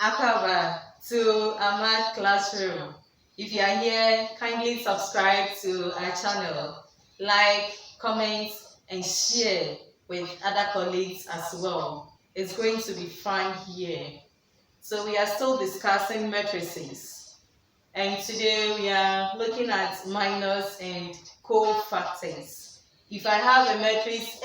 Akaba to Ahmad Classroom. If you are here, kindly subscribe to our channel, like, comment, and share with other colleagues as well. It's going to be fun here. So we are still discussing matrices, and today we are looking at minors and cofactors. If I have a matrix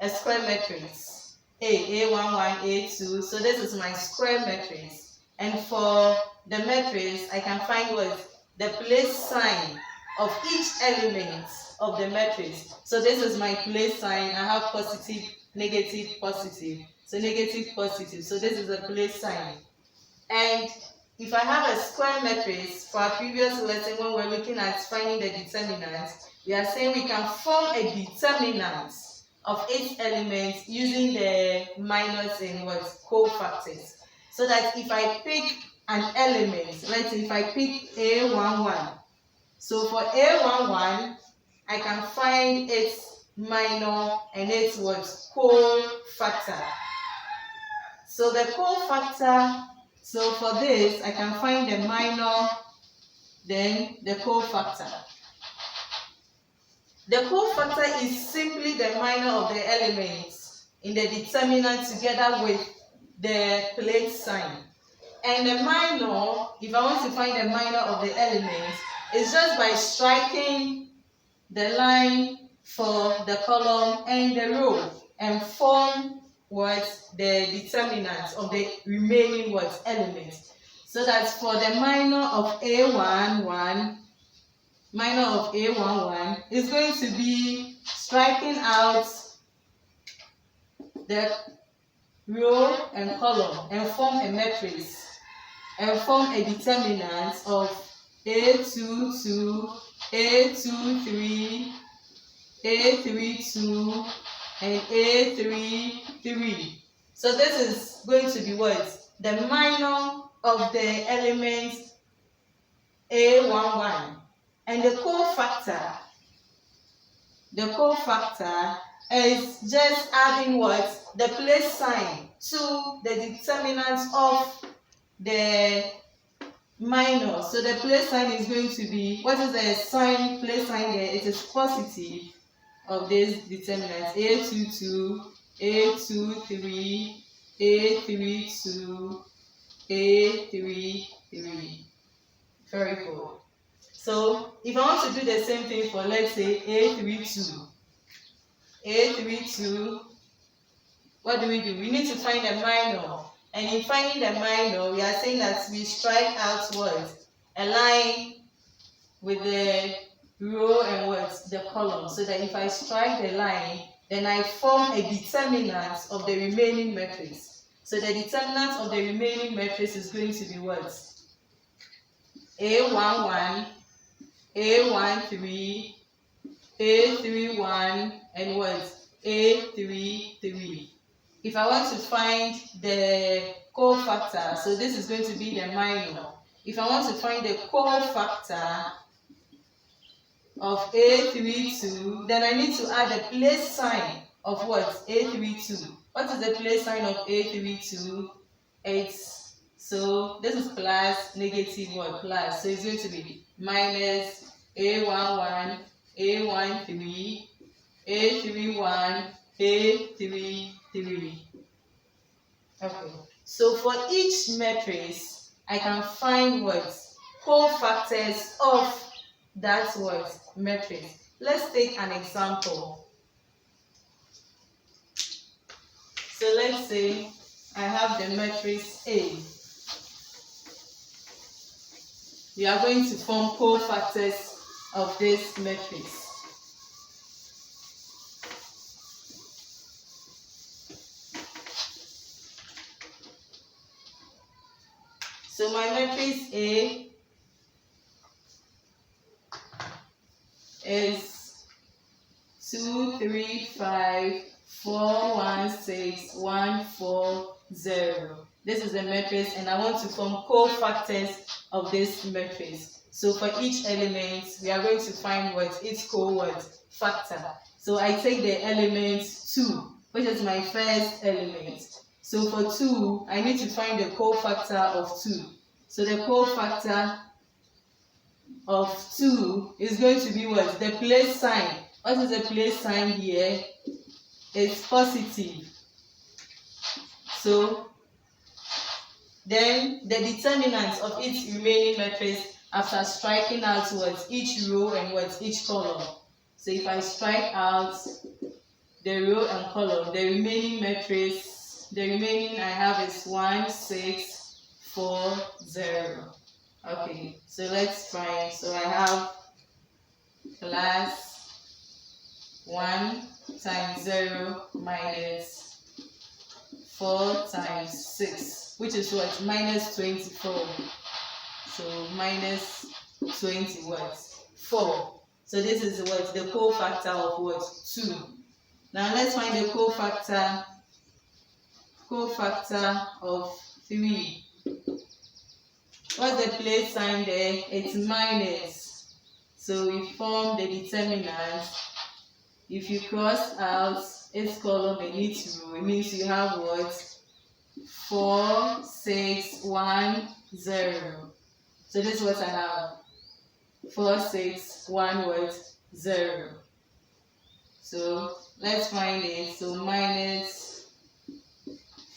a square matrix, A11, A2, so this is my square matrix. And for the matrix, I can find what? The place sign of each element of the matrix. So this is my place sign. I have positive, negative, positive. So negative, positive. So this is a place sign. And if I have a square matrix, for our previous lesson when we're looking at finding the determinant, we are saying we can form a determinant of each element using the minors and what? Cofactors. So that if I pick an element, let's say if I pick A11, so for A11, I can find its minor and its what? Cofactor. So the cofactor, so for this, I can find the minor, then the cofactor. The cofactor is simply the minor of the elements in the determinant together with the place sign. And the minor, if I want to find the minor of the elements, is just by striking the line for the column and the row and form what? The determinant of the remaining what? Elements. So that for the minor of A11, minor of A11 is going to be striking out the row and column and form a matrix and form a determinant of A22, A23, A32, and A33. So this is going to be what? The minor of the element A11. And the cofactor is just adding what? The place sign to the determinant of the minor. So the place sign is going to be, what is the sign, place sign there? It is positive of this determinant. A22, A23, A32, A33. Very good. So if I want to do the same thing for, let's say, A32, what do? We need to find the minor. And in finding the minor, we are saying that we strike out what? A line with the row and what? The column. So that if I strike the line, then I form a determinant of the remaining matrix. So the determinant of the remaining matrix is going to be what? A11, A13, A31, and what? A33. If I want to find the cofactor, so this is going to be the minor. If I want to find the cofactor of A32, then I need to add a place sign of what? A32. What is the place sign of A32? It's, so this is plus, negative what? Plus. So it's going to be minus A11, A13, A31, A33. Okay. So for each matrix, I can find what? Cofactors of that what? Matrix. Let's take an example. So let's say I have the matrix A. We are going to form cofactors of this matrix. So my matrix A is 2, 3, 5, 4, 1, 6, 1, 4, 0. This is the matrix, and I want to form cofactors of this matrix. So for each element, we are going to find what? Its cofactor. So I take the element 2, which is my first element. So for 2, I need to find the cofactor of 2. So the cofactor of 2 is going to be what? The place sign. What is the place sign here? It's positive. So then the determinant of each remaining matrix after striking out what? Each row and what? Each column. So if I strike out the row and column, the remaining matrix, the remaining I have is 1, 6, 4, 0. Okay, so let's find. So I have plus 1 times 0 minus 4 times 6, which is what? Minus 24. So minus 20 what? 4. So this is what? The cofactor of what? 2. Now let's find the cofactor of 3. What's the place sign there? It's minus. So we form the determinant. If you cross out its column and each row, it means you have what? 4, 6, 1, 0. So this is what I have. 4, 6, 1, what? 0. So let's find it. So minus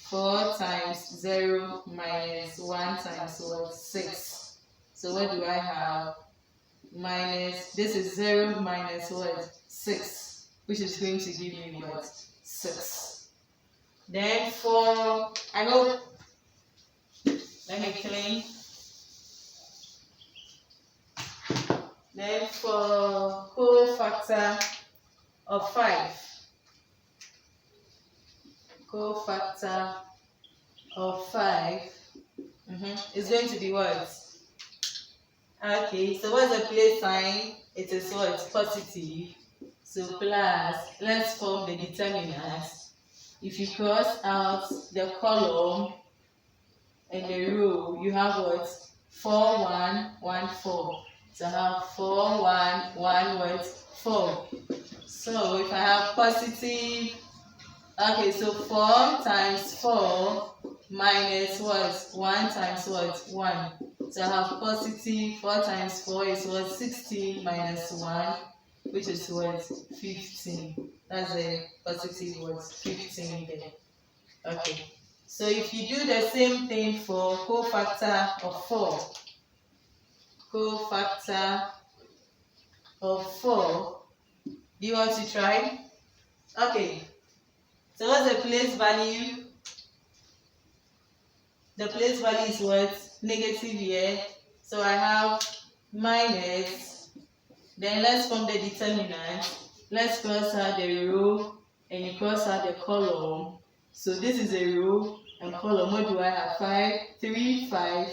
4 times 0 minus 1 times what? 6. So what do I have? Minus, this is 0 minus what? 6, which is going to give me what? 6. Then for, I hope, let me clean. Then for cofactor of 5. Cofactor of 5 is going to be what? Okay, so what's the place sign? It is what? Positive. So plus, let's form the determinant. If you cross out the column and the row, you have what? 4, 1, 1, 4. So I have 4, 1, 1, what? 4. So if I have positive, okay, so 4 times 4 minus what? 1 times what? 1. So I have positive 4 times 4 is what? 16 minus 1, which is what? 15. That's a positive what? 15 there. Okay. So if you do the same thing for cofactor of 4, cofactor of 4, do you want to try? Okay. So what's the place value? The place value is what? Negative here. So I have minus. Then let's form the determinant. Let's cross out the row and you cross out the column. So this is a row and column. What do I have? 5, 3, 5,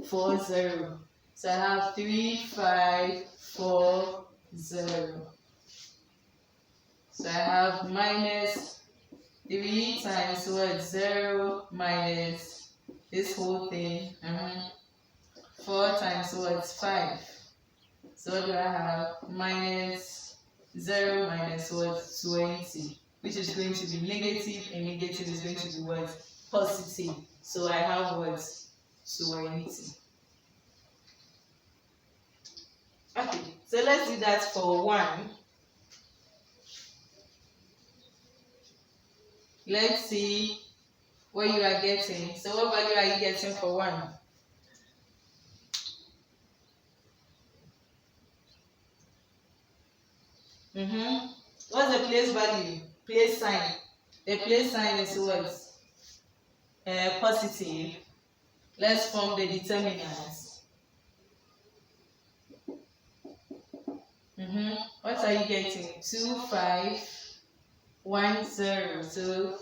4, 0. So I have 3, 5, 4, 0. So I have minus 3 times what? 0 minus this whole thing. 4 times what? 5. So what do I have? Minus 0 minus what? 20. Which is going to be negative, and negative is going to be what? Positive. So I have what? 20. Okay, so let's do that for 1. Let's see what you are getting. So what value are you getting for 1? What's the place value? Place sign. The place sign is what? Positive. Let's form the determinants. What are you getting? 2, 5, 1, 0. So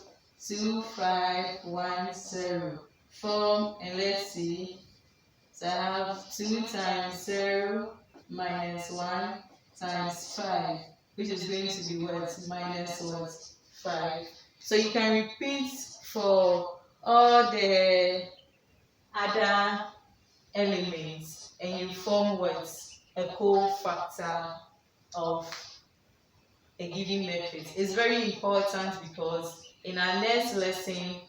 2, 5, 1, 0. Form, and let's see. So I have 2 times 0 minus 1 times 5, which is going to be what? Minus what? 5. So you can repeat for all the other elements and you form what? A cofactor of a given matrix. It's very important because in our next lesson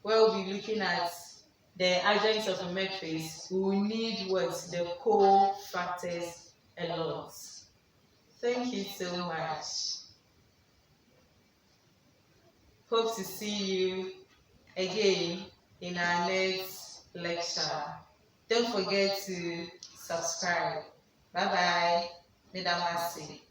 where we'll be looking at the adjoints of a matrix. We will need what? The cofactors a lot. Thank you so much. Hope to see you again in our next lecture. Don't forget to subscribe. Bye bye. Nedamasi.